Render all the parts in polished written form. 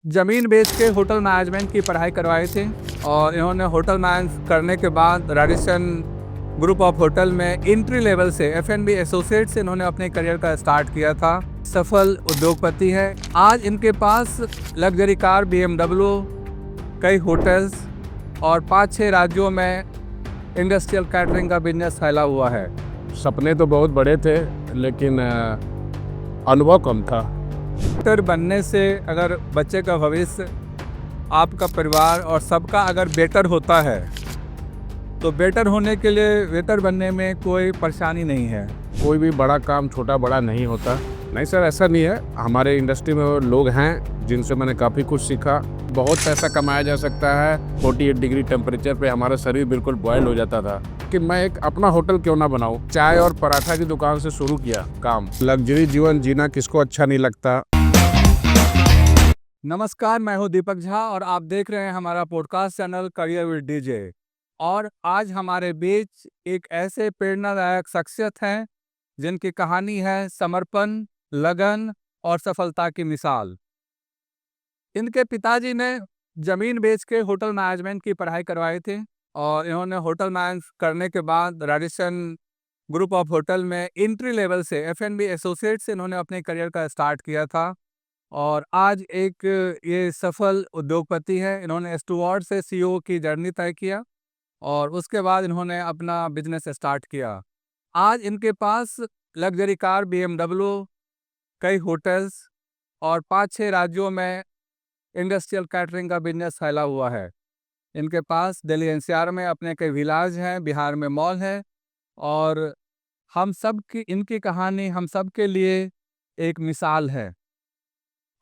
ज़मीन बेच के होटल मैनेजमेंट की पढ़ाई करवाई थी और इन्होंने होटल मैनेज करने के बाद राडिसन ग्रुप ऑफ होटल में एंट्री लेवल से F&B एसोसिएट से इन्होंने अपने करियर का स्टार्ट किया था। सफल उद्योगपति है। आज इनके पास लग्जरी कार BMW, कई होटल्स और 5-6 राज्यों में इंडस्ट्रियल कैटरिंग का बिजनेस फैला हुआ है। सपने तो बहुत बड़े थे लेकिन अनुभव कम था। डॉक्टर बनने से अगर बच्चे का भविष्य, आपका परिवार और सबका अगर बेटर होता है तो बेटर होने के लिए बेटर बनने में कोई परेशानी नहीं है। कोई भी बड़ा काम छोटा बड़ा नहीं होता। नहीं सर, ऐसा नहीं है। हमारे इंडस्ट्री में वो लोग हैं जिनसे मैंने काफ़ी कुछ सीखा। बहुत पैसा कमाया जा सकता है। 48 डिग्री टेम्परेचर पे हमारा शरीर बिल्कुल बॉयल हो जाता था कि मैं एक अपना होटल क्यों ना बनाऊं। चाय और पराठा की दुकान से शुरू किया काम। लग्जरी जीवन जीना किसको अच्छा नहीं लगता। नमस्कार, मैं हूं दीपक झा और आप देख रहे हैं हमारा podcast channel career with DJ. और आज हमारे बीच एक ऐसे प्रेरणादायक शख्सियत हैं जिनकी कहानी है समर्पण, लगन और सफलता की मिसाल। इनके पिताजी ने जमीन बेच के होटल मैनेजमेंट की पढ़ाई करवाई थी और इन्होंने होटल मैनेज करने के बाद राडिसन ग्रुप ऑफ होटल में एंट्री लेवल से F&B एसोसिएट से इन्होंने अपने करियर का स्टार्ट किया था और आज एक ये सफल उद्योगपति है। इन्होंने स्टुअर्ड से CEO की जर्नी तय किया और उसके बाद इन्होंने अपना बिजनेस स्टार्ट किया। आज इनके पास लग्जरी कार BMW, कई होटल्स और 5-6 राज्यों में इंडस्ट्रियल कैटरिंग का बिजनेस फैला हुआ है। इनके पास दिल्ली NCR में अपने कई विलाज हैं, बिहार में मॉल है और हम सब की इनकी कहानी हम सब के लिए एक मिसाल है।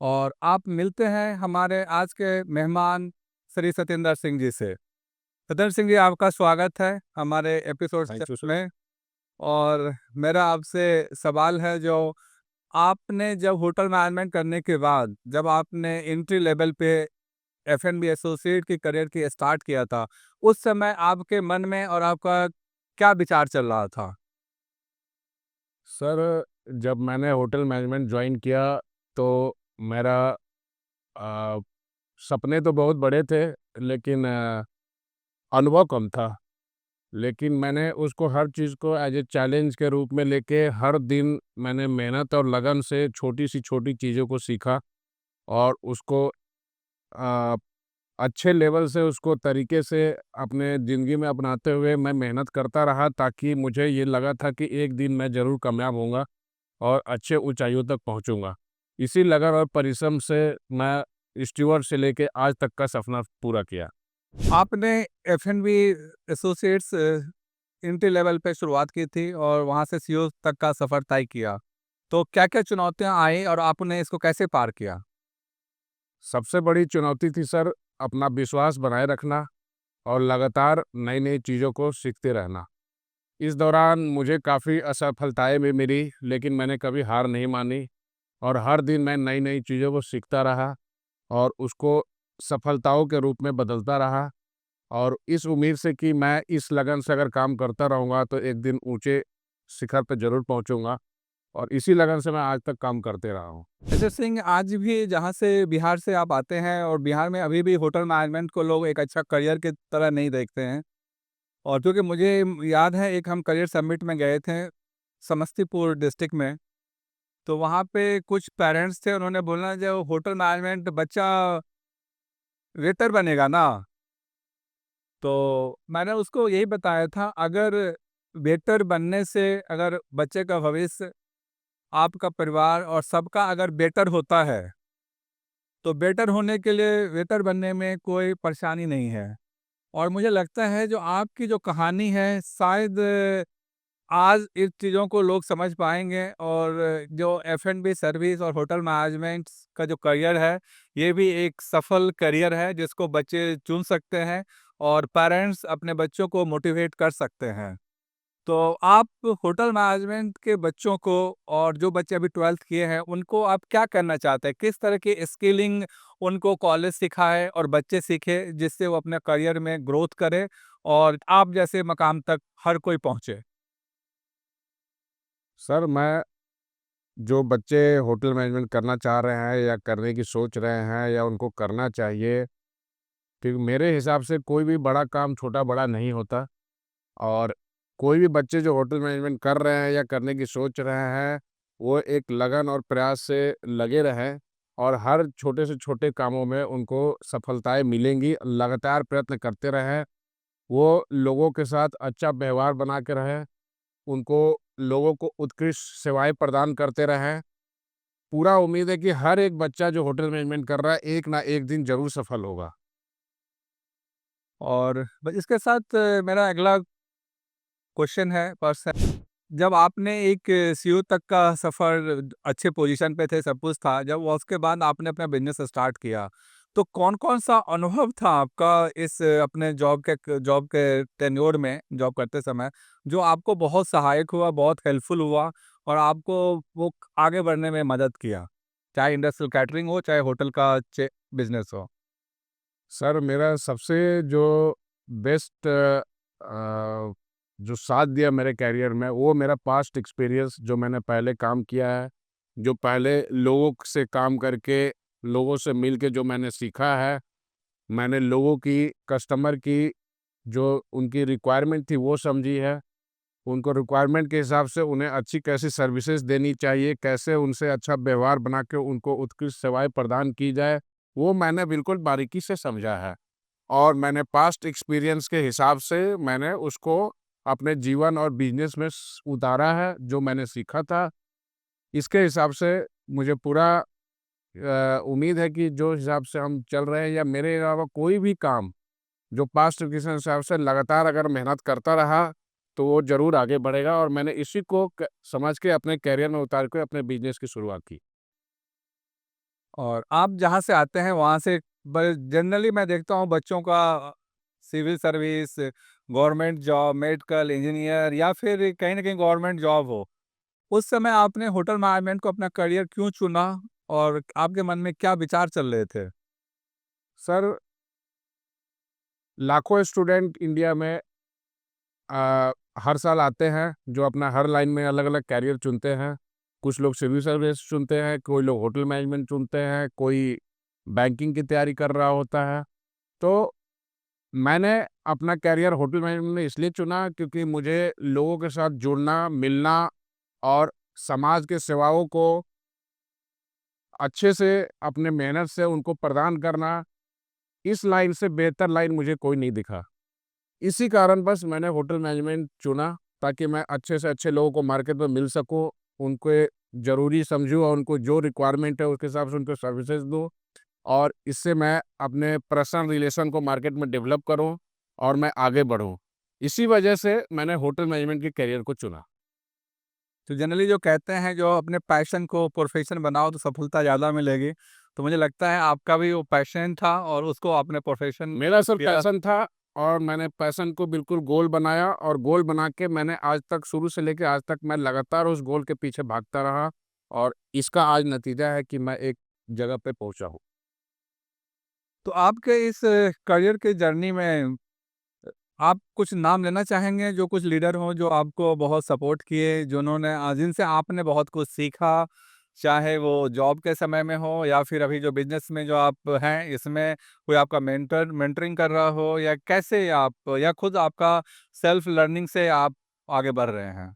और आप मिलते हैं हमारे आज के मेहमान श्री सत्येंद्र सिंह जी से। सत्येंद्र सिंह जी, आपका स्वागत है हमारे एपिसोड थैंक यू सर। में। और मेरा आपसे सवाल है, जो आपने जब होटल मैनेजमेंट करने के बाद जब आपने एंट्री लेवल पे F&B एसोसिएट की करियर की स्टार्ट किया था, उस समय आपके मन में और आपका क्या विचार चल रहा था? सर, जब मैंने होटल मैनेजमेंट ज्वाइन किया तो मेरा अ, सपने तो बहुत बड़े थे लेकिन अनुभव कम था। लेकिन मैंने उसको हर चीज़ को एज ए चैलेंज के रूप में लेके हर दिन मैंने मेहनत और लगन से छोटी सी छोटी चीज़ों को सीखा और उसको अ, अच्छे लेवल से उसको तरीके से अपने ज़िंदगी में अपनाते हुए मैं मेहनत करता रहा, ताकि मुझे ये लगा था कि एक दिन मैं ज़रूर कामयाब होऊंगा और अच्छे ऊंचाइयों तक पहुंचूंगा। इसी लगन और परिश्रम से मैं स्टीवर्ड से लेके आज तक का सपना पूरा किया। आपने F&B एसोसिएट्स एंट्री लेवल पे शुरुआत की थी और वहाँ से CEO तक का सफ़र तय किया। तो क्या-क्या चुनौतियाँ आई और आपने इसको कैसे पार किया? सबसे बड़ी चुनौती थी सर, अपना विश्वास बनाए रखना और लगातार नई-नई चीज़ों को सीखते रहना। इस दौरान मुझे काफ़ी असफलताएँ भी मिली, लेकिन मैंने कभी हार नहीं मानी और हर दिन मैं नई-नई चीज़ों को सीखता रहा और उसको सफलताओं के रूप में बदलता रहा और इस उम्मीद से कि मैं इस लगन से अगर काम करता रहूँगा तो एक दिन ऊँचे शिखर पे ज़रूर पहुँचूँगा और इसी लगन से मैं आज तक काम करते रहा हूँ। अजय सिंह, आज भी जहाँ से बिहार से आप आते हैं और बिहार में अभी भी होटल मैनेजमेंट को लोग एक अच्छा करियर की तरह नहीं देखते हैं। और क्योंकि मुझे याद है, एक हम करियर समिट में गए थे समस्तीपुर डिस्ट्रिक्ट में, तो वहाँ पे कुछ पेरेंट्स थे, उन्होंने बोला जो होटल मैनेजमेंट बच्चा वेटर बनेगा ना। तो मैंने उसको यही बताया था, अगर वेटर बनने से अगर बच्चे का भविष्य, आपका परिवार और सबका अगर बेटर होता है तो बेटर होने के लिए वेटर बनने में कोई परेशानी नहीं है। और मुझे लगता है जो आपकी जो कहानी है, शायद आज इस चीज़ों को लोग समझ पाएँगे और जो F&B सर्विस और होटल मैनेजमेंट का जो करियर है, ये भी एक सफल करियर है जिसको बच्चे चुन सकते हैं और पेरेंट्स अपने बच्चों को मोटिवेट कर सकते हैं। तो आप होटल मैनेजमेंट के बच्चों को और जो बच्चे अभी 12th किए हैं, उनको आप क्या करना चाहते हैं? किस तरह की स्किलिंग उनको कॉलेज सिखाए और बच्चे सीखें, जिससे वो अपने करियर में ग्रोथ करें और आप जैसे मकाम तक हर कोई पहुँचे? सर, मैं जो बच्चे होटल मैनेजमेंट करना चाह रहे हैं या करने की सोच रहे हैं या उनको करना चाहिए, क्योंकि मेरे हिसाब से कोई भी बड़ा काम छोटा-बड़ा नहीं होता और कोई भी बच्चे जो होटल मैनेजमेंट कर रहे हैं या करने की सोच रहे हैं, वो एक लगन और प्रयास से लगे रहें और हर छोटे से छोटे कामों में उनको सफलताएँ मिलेंगी। लगातार प्रयत्न करते रहें, वो लोगों के साथ अच्छा व्यवहार बना के रहें, उनको लोगों को उत्कृष्ट सेवाएँ प्रदान करते रहें। पूरा उम्मीद है कि हर एक बच्चा जो होटल मैनेजमेंट कर रहा है, एक ना एक दिन ज़रूर सफल होगा। और इसके साथ मेरा अगला क्वेश्चन है पर्सन, जब आपने एक सीईओ तक का सफ़र अच्छे पोजीशन पे थे, सब कुछ था, जब उसके बाद आपने अपना बिज़नेस स्टार्ट किया, तो कौन-कौन सा अनुभव था आपका इस अपने जॉब के टेन्योर में, जॉब करते समय, जो आपको बहुत सहायक हुआ, बहुत हेल्पफुल हुआ और आपको वो आगे बढ़ने में मदद किया? चाहे इंडस्ट्रियल कैटरिंग हो, चाहे होटल का बिज़नेस हो? सर, मेरा सबसे जो बेस्ट जो साथ दिया मेरे करियर में, वो मेरा पास्ट एक्सपीरियंस जो मैंने पहले काम किया है, जो पहले लोगों से काम करके, लोगों से मिल के जो मैंने सीखा है, मैंने लोगों की, कस्टमर की जो उनकी रिक्वायरमेंट थी, वो समझी है। उनको रिक्वायरमेंट के हिसाब से उन्हें अच्छी कैसी सर्विसेज देनी चाहिए, कैसे उनसे अच्छा व्यवहार बना के उनको उत्कृष्ट सेवाएँ प्रदान की जाए, वो मैंने बिल्कुल बारीकी से समझा है। और मैंने पास्ट एक्सपीरियंस के हिसाब से मैंने उसको अपने जीवन और बिज़नेस में उतारा है, जो मैंने सीखा था। इसके हिसाब से मुझे पूरा उम्मीद है कि जो हिसाब से हम चल रहे हैं या मेरे अलावा कोई भी काम जो पास्ट के हिसाब से लगातार अगर मेहनत करता रहा, तो वो ज़रूर आगे बढ़ेगा और मैंने इसी को समझ के अपने करियर में उतार के अपने बिज़नेस की शुरुआत की। और आप जहाँ से आते हैं वहाँ से जनरली मैं देखता हूँ बच्चों का civil service, government job, medical, engineer या फिर कहीं न कहीं गवर्नमेंट जॉब हो। उस समय आपने होटल मैनेजमेंट को अपना करियर क्यों चुना और आपके मन में क्या विचार चल रहे थे? सर, लाखों स्टूडेंट इंडिया में हर साल आते हैं, जो अपना हर लाइन में अलग-अलग करियर चुनते हैं। कुछ लोग सिविल सर्विस चुनते हैं, कोई लोग होटल मैनेजमेंट चुनते हैं, कोई बैंकिंग की तैयारी कर रहा होता है। तो मैंने अपना करियर होटल मैनेजमेंट में इसलिए चुना क्योंकि मुझे लोगों के साथ जुड़ना, मिलना और समाज के सेवाओं को अच्छे से अपने मेहनत से उनको प्रदान करना, इस लाइन से बेहतर लाइन मुझे कोई नहीं दिखा। इसी कारणवश मैंने होटल मैनेजमेंट चुना ताकि मैं अच्छे से अच्छे लोगों को मार्केट में मिल सकूँ, उनके ज़रूरी समझूँ और उनको जो रिक्वायरमेंट है उसके हिसाब से उनको सर्विसेज़ दूँ और इससे मैं अपने पर्सनल रिलेशन को मार्केट में डेवलप करूँ और मैं आगे बढ़ूँ। इसी वजह से मैंने होटल मैनेजमेंट के करियर को चुना। तो जनरली जो कहते हैं जो अपने पैशन को प्रोफ़ेशन बनाओ तो सफलता ज़्यादा मिलेगी। तो मुझे लगता है आपका भी वो पैशन था और उसको आपने प्रोफ़ेशन मेरा सर किया। पैशन था और मैंने पैशन को बिल्कुल गोल बनाया और गोल बना के मैंने आज तक शुरू से लेके आज तक मैं लगातार उस गोल के पीछे भागता रहा और इसका आज नतीजा है कि मैं एक जगह पे पहुँचा हूँ। तो आपके इस करियर के जर्नी में आप कुछ नाम लेना चाहेंगे जो कुछ लीडर हों जो आपको बहुत सपोर्ट किए, जिन्होंने जिनसे आपने बहुत कुछ सीखा, चाहे वो जॉब के समय में हो या फिर अभी जो बिज़नेस में जो आप हैं इसमें कोई आपका मेंटरिंग कर रहा हो या कैसे आप या खुद आपका सेल्फ लर्निंग से आप आगे बढ़ रहे हैं?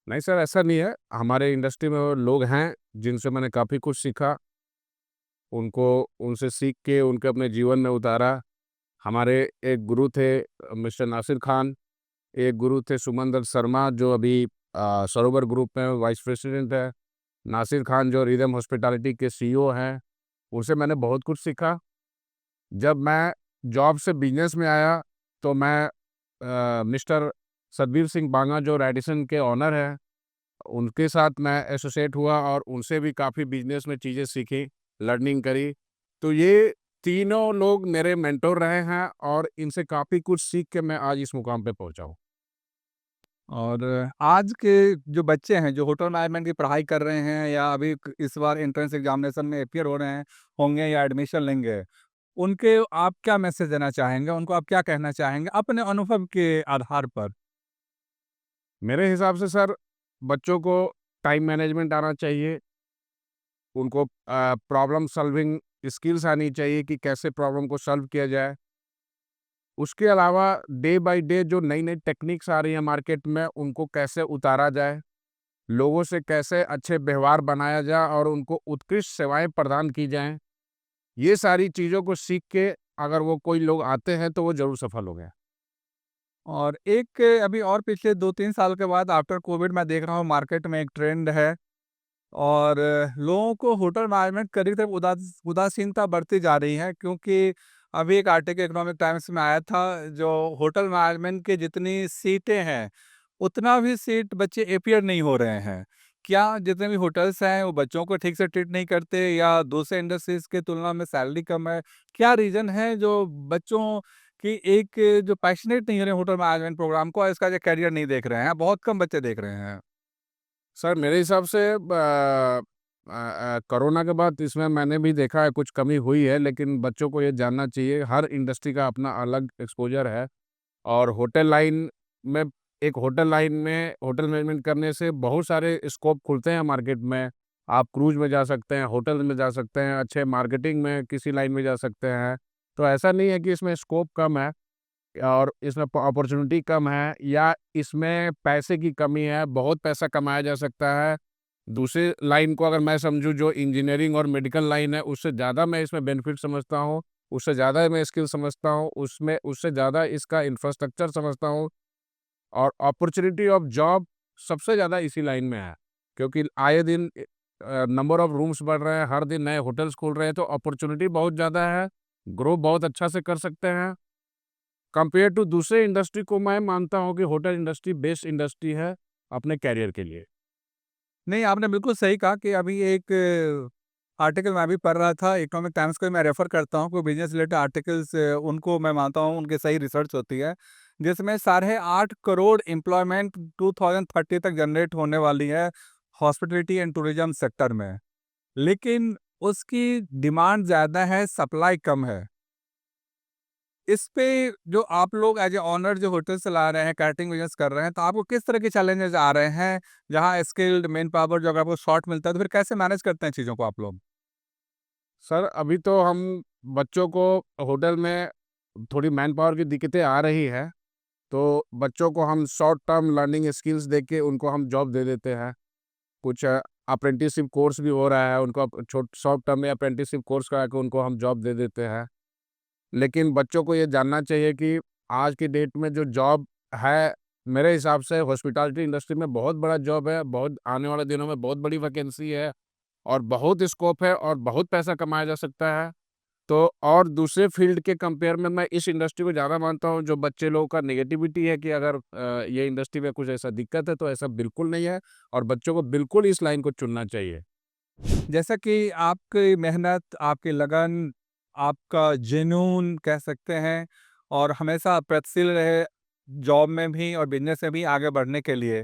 नहीं सर, ऐसा नहीं है। हमारे इंडस्ट्री में वो लोग हैं जिनसे मैंने काफ़ी कुछ सीखा, उनको उनसे सीख के उनके अपने जीवन में उतारा। हमारे एक गुरु थे मिस्टर नासिर खान, एक गुरु थे सुमंदर शर्मा जो अभी सरोवर ग्रुप में वाइस प्रेसिडेंट है। नासिर खान जो रिदम हॉस्पिटैलिटी के सीईओ हैं, उनसे मैंने बहुत कुछ सीखा। जब मैं जॉब से बिज़नेस में आया, तो मैं मिस्टर सतबीर सिंह बांगा जो रेडिसन के ओनर हैं, उनके साथ मैं एसोसिएट हुआ और उनसे भी काफ़ी बिज़नेस में चीज़ें सीखी, लर्निंग करी। तो ये तीनों लोग मेरे मेंटर रहे हैं और इनसे काफ़ी कुछ सीख के मैं आज इस मुकाम पे पहुँचा हूँ। और आज के जो बच्चे हैं, जो होटल मैनेजमेंट की पढ़ाई कर रहे हैं या अभी इस बार एंट्रेंस एग्जामिनेशन में अपीयर हो रहे हैं होंगे या एडमिशन लेंगे, उनके आप क्या मैसेज देना चाहेंगे? उनको आप क्या कहना चाहेंगे अपने अनुभव के आधार पर? मेरे हिसाब से सर, बच्चों को टाइम मैनेजमेंट आना चाहिए, उनको प्रॉब्लम सॉल्विंग स्किल्स आनी चाहिए कि कैसे प्रॉब्लम को सॉल्व किया जाए। उसके अलावा डे बाय डे जो नई-नई टेक्निक्स आ रही हैं मार्केट में, उनको कैसे उतारा जाए, लोगों से कैसे अच्छे व्यवहार बनाया जाए और उनको उत्कृष्ट सेवाएँ प्रदान की जाएँ। ये सारी चीज़ों को सीख के अगर वो कोई लोग आते हैं, तो वो ज़रूर सफल हो गए। और एक अभी और पिछले 2-3 साल के बाद आफ्टर कोविड मैं देख रहा हूँ मार्केट में एक ट्रेंड है और लोगों को होटल मैनेजमेंट करने की तरफ उदासीनता बढ़ती जा रही है, क्योंकि अभी एक आर्टिकल इकोनॉमिक टाइम्स में आया था, जो होटल मैनेजमेंट की जितनी सीटें हैं, उतना भी सीट बच्चे अपीयर नहीं हो रहे हैं। क्या जितने भी होटल्स हैं वो बच्चों को ठीक से ट्रीट नहीं करते, या दूसरे इंडस्ट्रीज की तुलना में सैलरी कम है? क्या रीज़न है जो बच्चों की एक जो पैशनेट नहीं हो रहे होटल मैनेजमेंट प्रोग्राम को और इसका जो करियर नहीं देख रहे हैं? बहुत कम बच्चे देख रहे हैं। सर मेरे हिसाब से कोरोना के बाद इसमें मैंने भी देखा है कुछ कमी हुई है, लेकिन बच्चों को ये जानना चाहिए हर इंडस्ट्री का अपना अलग एक्सपोज़र है और होटल लाइन में होटल मैनेजमेंट करने से बहुत सारे स्कोप खुलते हैं मार्केट में। आप क्रूज़ में जा सकते हैं, होटल में जा सकते हैं, अच्छे मार्केटिंग में किसी लाइन में जा सकते हैं। तो ऐसा नहीं है कि इसमें स्कोप कम है और इसमें अपॉर्चुनिटी कम है या इसमें पैसे की कमी है, बहुत पैसा कमाया जा सकता है। दूसरी लाइन को अगर मैं समझूँ जो इंजीनियरिंग और मेडिकल लाइन है, उससे ज़्यादा मैं इसमें बेनिफिट समझता हूँ, उससे ज़्यादा मैं स्किल समझता हूँ, उसमें उससे ज़्यादा इसका इंफ्रास्ट्रक्चर समझता हूँ और अपॉर्चुनिटी ऑफ जॉब सबसे ज़्यादा इसी लाइन में है। क्योंकि आए दिन नंबर ऑफ रूम्स बढ़ रहे हैं, हर दिन नए होटल्स खुल रहे हैं, तो अपॉर्चुनिटी बहुत ज़्यादा है, ग्रो बहुत अच्छा से कर सकते हैं। कंपेयर टू दूसरे इंडस्ट्री को मैं मानता हूँ कि होटल इंडस्ट्री बेस्ट इंडस्ट्री है अपने करियर के लिए। नहीं, आपने बिल्कुल सही कहा कि अभी एक आर्टिकल मैं भी पढ़ रहा था, इकोनॉमिक टाइम्स को मैं रेफ़र करता हूँ, कोई बिज़नेस रिलेटेड आर्टिकल्स उनको मैं मानता हूँ उनकी सही रिसर्च होती है, जिसमें साढ़े 8 करोड़ एम्प्लॉयमेंट 2030 तक जनरेट होने वाली है हॉस्पिटैलिटी एंड टूरिज़्म सेक्टर में। लेकिन उसकी डिमांड ज़्यादा है, सप्लाई कम है। इस पे जो आप लोग एज़ ए ओनर जो होटल चला रहे हैं, कैटरिंग बिज़नेस कर रहे हैं, तो आपको किस तरह के चैलेंजेज़ आ रहे हैं? जहाँ स्किल्ड मैन पावर जो अगर आपको शॉर्ट मिलता है, तो फिर कैसे मैनेज करते हैं चीज़ों को आप लोग? सर अभी तो हम बच्चों को होटल में थोड़ी मैन पावर की दिक्कतें आ रही है, तो बच्चों को हम शॉर्ट टर्म लर्निंग स्किल्स दे के उनको हम जॉब दे देते हैं। कुछ अप्रेंटिसशिप कोर्स भी हो रहा है, उनको शॉर्ट टर्म में अप्रेंटिसशिप कोर्स करा के उनको हम जॉब दे देते हैं। लेकिन बच्चों को ये जानना चाहिए कि आज की डेट में जो जॉब है, मेरे हिसाब से हॉस्पिटैलिटी इंडस्ट्री में बहुत बड़ा जॉब है, बहुत आने वाले दिनों में बहुत बड़ी वैकेंसी है और बहुत स्कोप है और बहुत पैसा कमाया जा सकता है। तो और दूसरे फ़ील्ड के कंपेयर में मैं इस इंडस्ट्री को ज़्यादा मानता हूँ, जो बच्चे लोगों का नेगेटिविटी है कि अगर ये इंडस्ट्री में कुछ ऐसा दिक्कत है, तो ऐसा बिल्कुल नहीं है और बच्चों को बिल्कुल इस लाइन को चुनना चाहिए। जैसा कि आपकी मेहनत, आपकी लगन, आपका जुनून कह सकते हैं और हमेशा प्रगतिशील रहे जॉब में भी और बिज़नेस में भी आगे बढ़ने के लिए।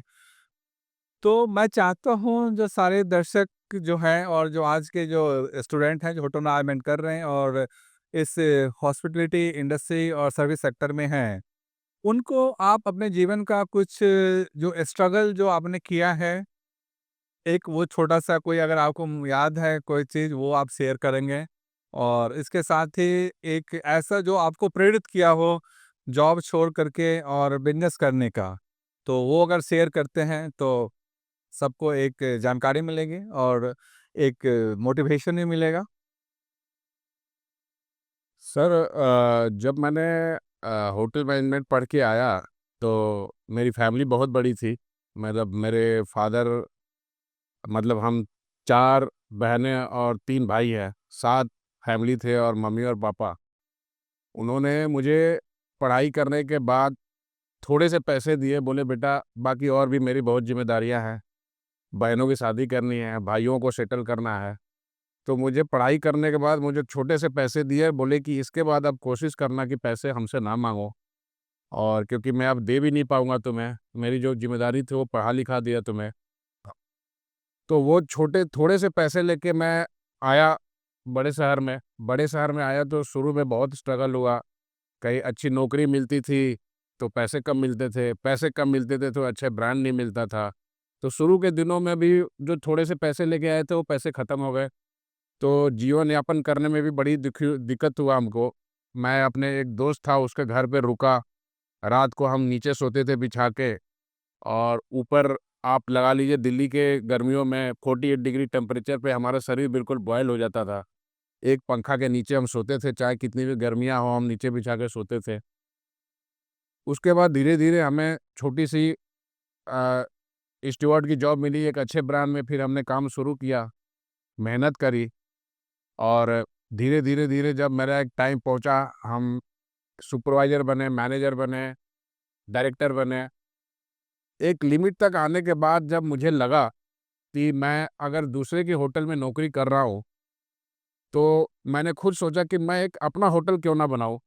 तो मैं चाहता हूँ जो सारे दर्शक जो हैं और जो आज के जो स्टूडेंट हैं जो होटल मैनेजमेंट कर रहे हैं और इस हॉस्पिटैलिटी इंडस्ट्री और सर्विस सेक्टर में हैं, उनको आप अपने जीवन का कुछ जो स्ट्रगल जो आपने किया है, एक वो छोटा-सा कोई अगर आपको याद है कोई चीज़ वो आप शेयर करेंगे? और इसके साथ ही एक ऐसा जो आपको प्रेरित किया हो जॉब छोड़ कर के और बिज़नेस करने का, तो वो अगर शेयर करते हैं तो सबको एक जानकारी मिलेगी और एक मोटिवेशन भी मिलेगा। सर जब मैंने होटल मैनेजमेंट पढ़ के आया, तो मेरी फैमिली बहुत बड़ी थी। मतलब मेरे फादर मतलब हम 4 बहनें और 3 भाई हैं, 7 फैमिली थे और मम्मी और पापा। उन्होंने मुझे पढ़ाई करने के बाद थोड़े से पैसे दिए, बोले बेटा बाकी और भी मेरी बहुत ज़िम्मेदारियाँ हैं, बहनों की शादी करनी है, भाइयों को सेटल करना है। तो मुझे पढ़ाई करने के बाद मुझे छोटे से पैसे दिए, बोले कि इसके बाद अब कोशिश करना कि पैसे हमसे ना माँगो और क्योंकि मैं अब दे भी नहीं पाऊँगा तुम्हें, मेरी जो ज़िम्मेदारी थी वो पढ़ा-लिखा दिया तुम्हें। तो वो छोटे थोड़े से पैसे लेके मैं आया बड़े शहर में। बड़े शहर में आया तो शुरू में बहुत स्ट्रगल हुआ। कहीं अच्छी नौकरी मिलती थी, तो पैसे कम मिलते थे, पैसे कम मिलते थे तो अच्छे ब्रांड नहीं मिलता था। तो शुरू के दिनों में भी जो थोड़े से पैसे लेके आए थे वो पैसे ख़त्म हो गए। तो जीवन यापन करने में भी बड़ी दिक्कत हुआ हमको। मैं अपने एक दोस्त था उसके घर पे रुका, रात को हम नीचे सोते थे बिछा के और ऊपर आप लगा लीजिए दिल्ली के गर्मियों में 48 डिग्री टेम्परेचर पे हमारा शरीर बिल्कुल बॉयल हो जाता था। एक पंखा के नीचे हम सोते थे, चाहे कितनी भी गर्मियाँ हों हम नीचे बिछा के सोते थे। उसके बाद धीरे-धीरे हमें छोटी-सी अ, स्टीवर्ड की जॉब मिली एक अच्छे ब्रांड में, फिर हमने काम शुरू किया, मेहनत करी और धीरे-धीरे जब मेरा एक टाइम पहुँचा, हम सुपरवाइज़र बने, मैनेजर बने, डायरेक्टर बने। एक लिमिट तक आने के बाद जब मुझे लगा कि मैं अगर दूसरे की होटल में नौकरी कर रहा हूँ, तो मैंने खुद सोचा कि मैं एक अपना होटल क्यों ना बनाऊँ।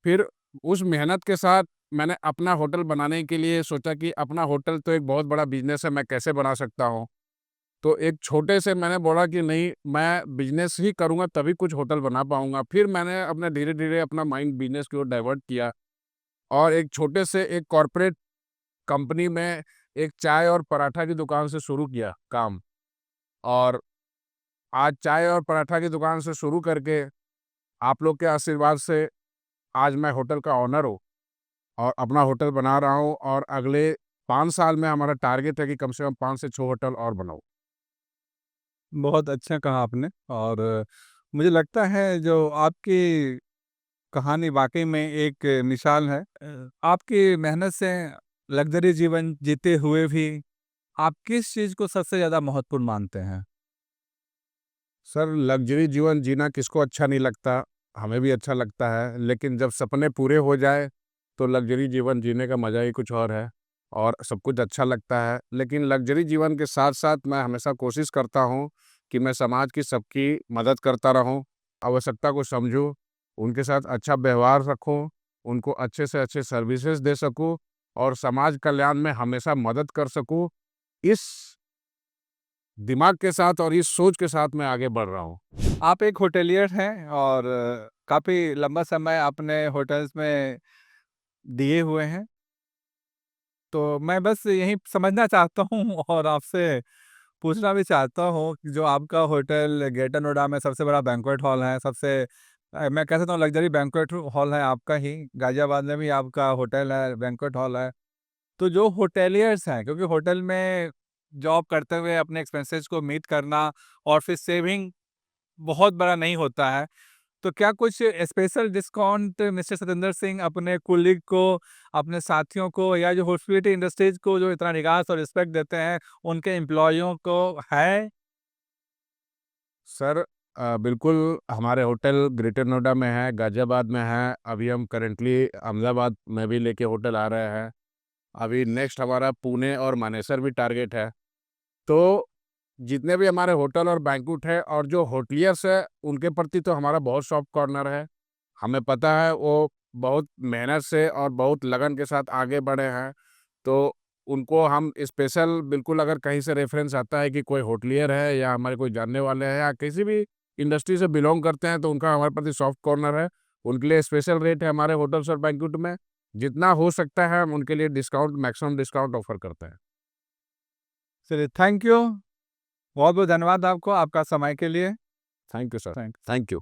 फिर उस मेहनत के साथ मैंने अपना होटल बनाने के लिए सोचा कि अपना होटल तो एक बहुत बड़ा बिज़नेस है, मैं कैसे बना सकता हूँ। तो एक छोटे से मैंने बोला कि नहीं, मैं बिज़नेस ही करूँगा तभी कुछ होटल बना पाऊँगा। फिर मैंने अपना धीरे-धीरे अपना माइंड बिज़नेस की ओर डाइवर्ट किया और एक छोटे से एक कॉर्पोरेट कंपनी में एक चाय और पराठा की दुकान से शुरू किया काम। और आज चाय और पराठा की दुकान से शुरू करके आप लोग के आशीर्वाद से आज मैं होटल का ओनर हूँ और अपना होटल बना रहा हूँ और अगले 5 साल में हमारा टारगेट है कि कम से कम 5 से 6 होटल और बनाऊँ। बहुत अच्छा कहा आपने और मुझे लगता है जो आपकी कहानी वाक़ई में एक मिसाल है। आपकी मेहनत से लग्ज़री जीवन जीते हुए भी आप किस चीज़ को सबसे ज़्यादा महत्वपूर्ण मानते हैं? सर, लग्ज़री जीवन जीना किसको अच्छा नहीं लगता, हमें भी अच्छा लगता है, लेकिन जब सपने पूरे हो जाए, तो लग्ज़री जीवन जीने का मज़ा ही कुछ और है और सब कुछ अच्छा लगता है। लेकिन लग्ज़री जीवन के साथ-साथ मैं हमेशा कोशिश करता हूँ कि मैं समाज की सबकी मदद करता रहूँ, आवश्यकता को समझूँ, उनके साथ अच्छा व्यवहार रखूँ, उनको अच्छे से अच्छे सर्विसेज़ दे सकूँ और समाज कल्याण में हमेशा मदद कर सकूँ। इस दिमाग के साथ और इस सोच के साथ मैं आगे बढ़ रहा हूँ। आप एक होटेलियर हैं और काफ़ी लंबा समय आपने होटल्स में दिए हुए हैं। तो मैं बस यही समझना चाहता हूँ और आपसे पूछना भी चाहता हूँ कि जो आपका होटल ग्रेटर नोएडा में सबसे बड़ा बैंक्वेट हॉल है, सबसे मैं कह सकता हूँ लग्ज़री बैंक्वेट हॉल है आपका ही, गाज़ियाबाद में भी आपका होटल है, बैंक्वेट हॉल है। तो जो होटेलियर्स हैं, क्योंकि होटल में जॉब करते हुए अपने एक्सपेंसेस को मीट करना और फिर सेविंग बहुत बड़ा नहीं होता है। तो क्या कुछ special discount mister Satendra Singh अपने कुलीग को, अपने साथियों को या जो हॉस्पिटैलिटी इंडस्ट्रीज़ को जो इतना निगाह और रिस्पेक्ट देते हैं, उनके एम्प्लॉइयों को है? सर, बिल्कुल हमारे होटल ग्रेटर नोएडा में है, गाज़ियाबाद में है, अभी हम करंटली अहमदाबाद में भी लेके होटल आ रहे हैं। अभी नेक्स्ट हमारा पुणे और मानेसर भी टारगेट है। तो जितने भी हमारे होटल और बैंक्वेट है और जो होटलियर्स है, उनके प्रति तो हमारा बहुत सॉफ्ट कॉर्नर है। हमें पता है वो बहुत मेहनत से और बहुत लगन के साथ आगे बढ़े हैं। तो उनको हम स्पेशल बिल्कुल अगर कहीं से रेफ़रेंस आता है कि कोई होटलियर है या हमारे कोई जानने वाले हैं या किसी भी इंडस्ट्री से बिलॉन्ग करते हैं, तो उनका हमारे प्रति सॉफ्ट कॉर्नर है। उनके लिए स्पेशल रेट है हमारे होटल्स और बैंक्वेट में। जितना हो सकता है हम उनके लिए डिस्काउंट मैक्सिमम डिस्काउंट ऑफ़र करते हैं। चलिए थैंक यू। बहुत-बहुत धन्यवाद आपको, आपका समय के लिए। Thank you sir. Thank thank you.